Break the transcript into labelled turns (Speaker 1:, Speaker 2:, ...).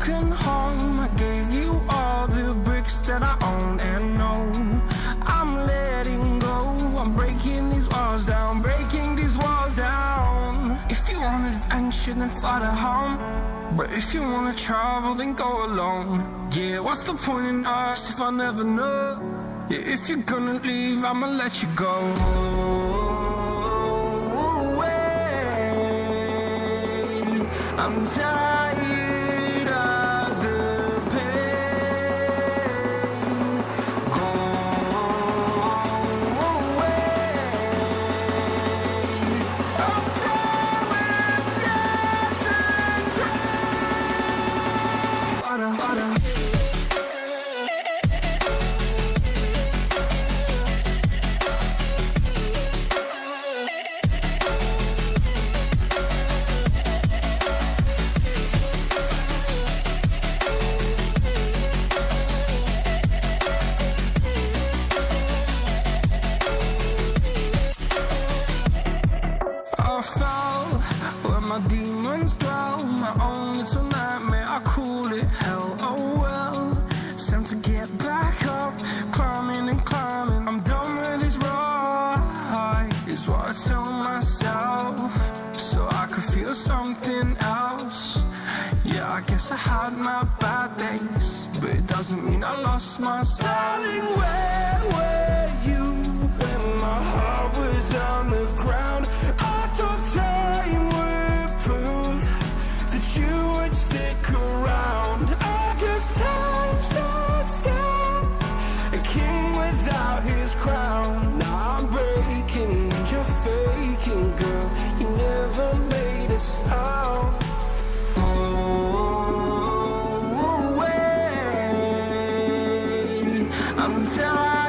Speaker 1: broken home. I gave you all the bricks that I own and know. I'm letting go, I'm breaking these walls down, breaking these walls down. If you want adventure, then fly to home. But if you wanna travel, then go alone. Yeah, what's the point in us if I never know? Yeah, if you're gonna leave, I'ma let you go. I'm tired of the pain. Go away. I'm tired with yesterday. Harder, harder. I fell where my demons dwell. My own little nightmare, I call it hell. Oh well, it's time to get back up. Climbing and climbing, I'm done with this ride, is what I tell myself, so I could feel something else. Yeah, I guess I had my bad days, but it doesn't mean I lost my style. Darling, where were you when my heart was on the ground? I thought time would prove that you would stick around. I guess time stood still, a king without his crown. Now I'm breaking, you're faking, girl. You never made a sound. Oh, wait, I'm tired.